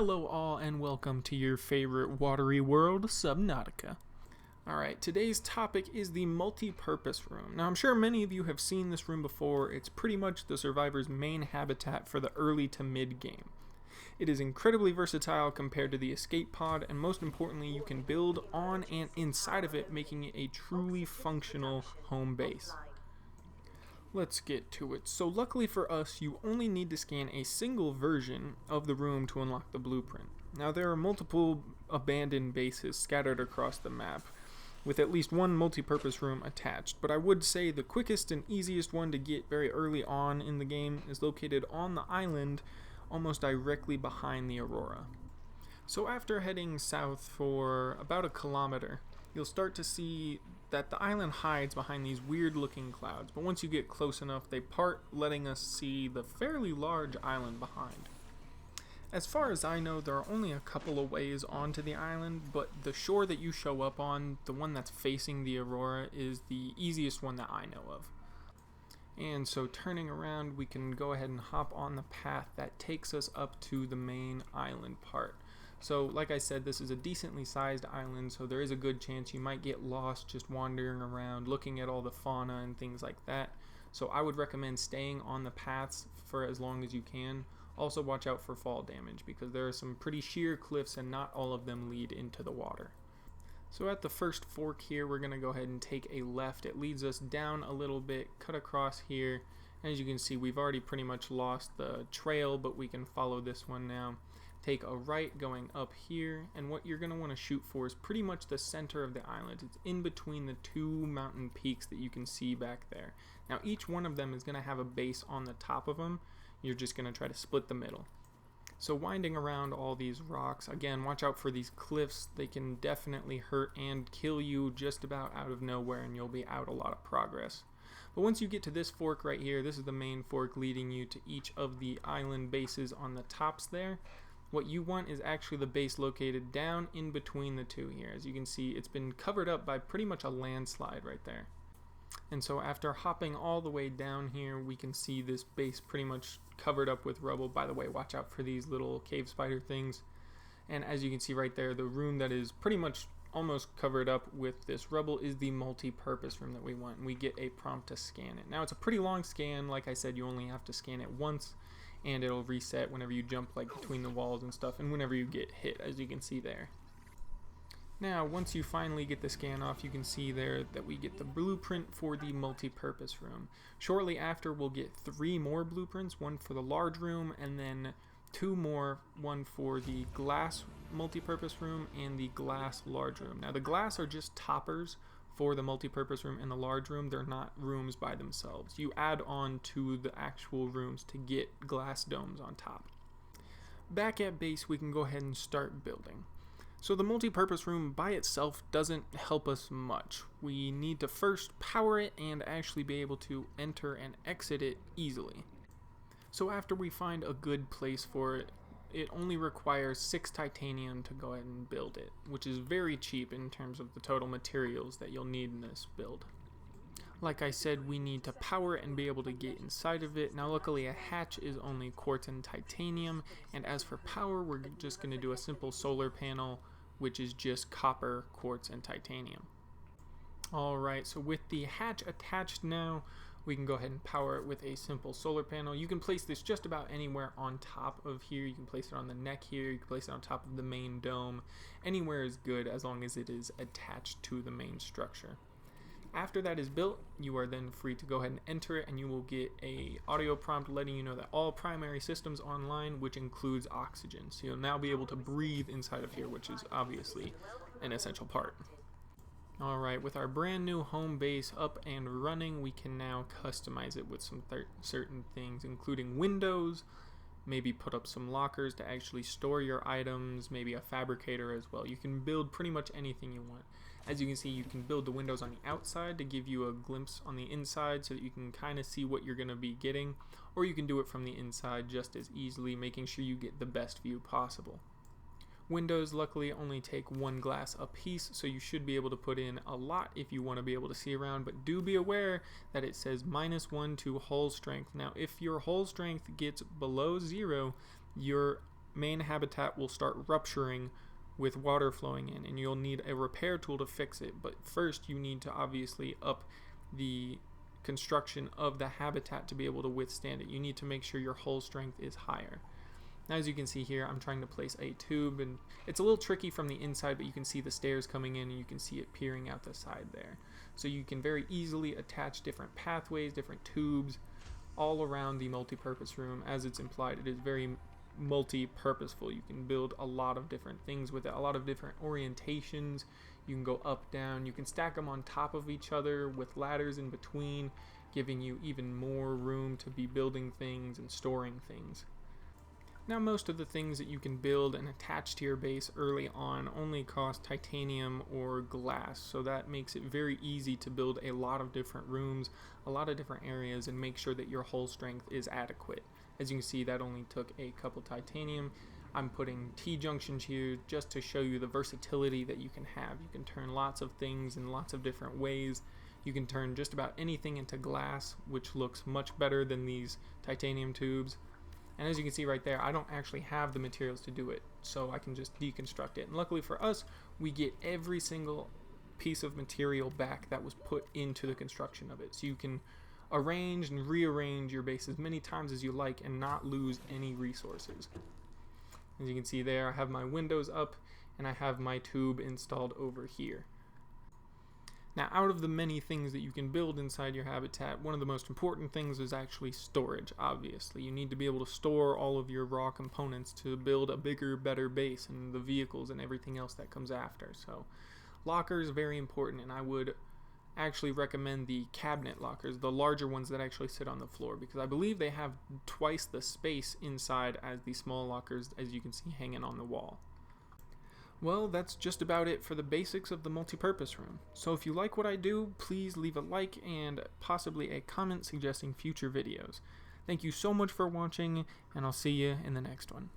Hello all and welcome to your favorite watery world, Subnautica. Alright, today's topic is the multi-purpose room. Now I'm sure many of you have seen this room before. It's pretty much the survivor's main habitat for the early to mid game. It is incredibly versatile compared to the escape pod, and most importantly you can build on and inside of it, making it a truly functional home base. Let's get to it. So luckily for us, you only need to scan a single version of the room to unlock the blueprint. Now there are multiple abandoned bases scattered across the map, with at least one multi-purpose room attached, but I would say the quickest and easiest one to get very early on in the game is located on the island, almost directly behind the Aurora. So after heading south for about 1 kilometer, you'll start to see that the island hides behind these weird looking clouds, but once you get close enough they part, letting us see the fairly large island behind. As far as I know, there are only a couple of ways onto the island, but the shore that you show up on, the one that's facing the Aurora, is the easiest one that I know of. And so turning around, we can go ahead and hop on the path that takes us up to the main island part. So like I said, this is a decently sized island, so there is a good chance you might get lost just wandering around looking at all the fauna and things like that. So I would recommend staying on the paths for as long as you can. Also watch out for fall damage, because there are some pretty sheer cliffs and not all of them lead into the water. So at the first fork here, we're going to go ahead and take a left. It leads us down a little bit, cut across here. As you can see, we've already pretty much lost the trail, but we can follow this one now. Take a right going up here, and what you're going to want to shoot for is pretty much the center of the island. It's in between the two mountain peaks that you can see back there. Now each one of them is going to have a base on the top of them. You're just going to try to split the middle. So winding around all these rocks, again, watch out for these cliffs. They can definitely hurt and kill you just about out of nowhere, and you'll be out a lot of progress. But once you get to this fork right here, this is the main fork leading you to each of the island bases on the tops there. What you want is actually the base located down in between the two here. As you can see, it's been covered up by pretty much a landslide right there. And so after hopping all the way down here, we can see this base pretty much covered up with rubble. By the way, watch out for these little cave spider things. And as you can see right there, the room that is pretty much almost covered up with this rubble is the multi-purpose room that we want. And we get a prompt to scan it. Now it's a pretty long scan. Like I said, you only have to scan it once, and it'll reset whenever you jump like between the walls and stuff, and whenever you get hit, as you can see there. Now once you finally get the scan off, you can see there that we get the blueprint for the multi-purpose room. Shortly after, we'll get 3 more blueprints, one for the large room and then 2 more, one for the glass multi-purpose room and the glass large room. Now the glass are just toppers for the multi-purpose room and the large room. They're not rooms by themselves. You add on to the actual rooms to get glass domes on top. Back at base, we can go ahead and start building. So the multi-purpose room by itself doesn't help us much. We need to first power it and actually be able to enter and exit it easily. So after we find a good place for it, it only requires 6 titanium to go ahead and build it, which is very cheap in terms of the total materials that you'll need in this build. Like I said, we need to power it and be able to get inside of it. Now luckily a hatch is only quartz and titanium, and as for power, we're just going to do a simple solar panel, which is just copper, quartz, and titanium. Alright, so with the hatch attached now, we can go ahead and power it with a simple solar panel. You can place this just about anywhere on top of here. You can place it on the neck here. You can place it on top of the main dome. Anywhere is good as long as it is attached to the main structure. After that is built, you are then free to go ahead and enter it, and you will get a audio prompt letting you know that all primary systems online, which includes oxygen. So you'll now be able to breathe inside of here, which is obviously an essential part. Alright, with our brand new home base up and running, we can now customize it with some certain things, including windows, maybe put up some lockers to actually store your items, maybe a fabricator as well. You can build pretty much anything you want. As you can see, you can build the windows on the outside to give you a glimpse on the inside so that you can kind of see what you're going to be getting, or you can do it from the inside just as easily, making sure you get the best view possible. Windows luckily only take 1 glass a piece, so you should be able to put in a lot if you want to be able to see around, but do be aware that it says -1 to hull strength. Now if your hull strength gets below 0, your main habitat will start rupturing with water flowing in, and you'll need a repair tool to fix it. But first you need to obviously up the construction of the habitat to be able to withstand it. You need to make sure your hull strength is higher. Now, as you can see here, I'm trying to place a tube, and it's a little tricky from the inside, but you can see the stairs coming in and you can see it peering out the side there. So you can very easily attach different pathways, different tubes all around the multi-purpose room. As it's implied, it is very multi-purposeful. You can build a lot of different things with it, a lot of different orientations. You can go up, down, you can stack them on top of each other with ladders in between, giving you even more room to be building things and storing things. Now, most of the things that you can build and attach to your base early on only cost titanium or glass, so that makes it very easy to build a lot of different rooms, a lot of different areas, and make sure that your hull strength is adequate. As you can see, that only took a couple titanium. I'm putting T-junctions here just to show you the versatility that you can have. You can turn lots of things in lots of different ways. You can turn just about anything into glass, which looks much better than these titanium tubes. And as you can see right there, I don't actually have the materials to do it, so I can just deconstruct it. And luckily for us, we get every single piece of material back that was put into the construction of it. So you can arrange and rearrange your base as many times as you like and not lose any resources. As you can see there, I have my windows up and I have my tube installed over here. Now, out of the many things that you can build inside your habitat, one of the most important things is actually storage, obviously. You need to be able to store all of your raw components to build a bigger, better base and the vehicles and everything else that comes after. So, lockers are very important, and I would actually recommend the cabinet lockers, the larger ones that actually sit on the floor, because I believe they have twice the space inside as the small lockers, as you can see hanging on the wall. Well, that's just about it for the basics of the multi-purpose room. So if you like what I do, please leave a like and possibly a comment suggesting future videos. Thank you so much for watching, and I'll see you in the next one.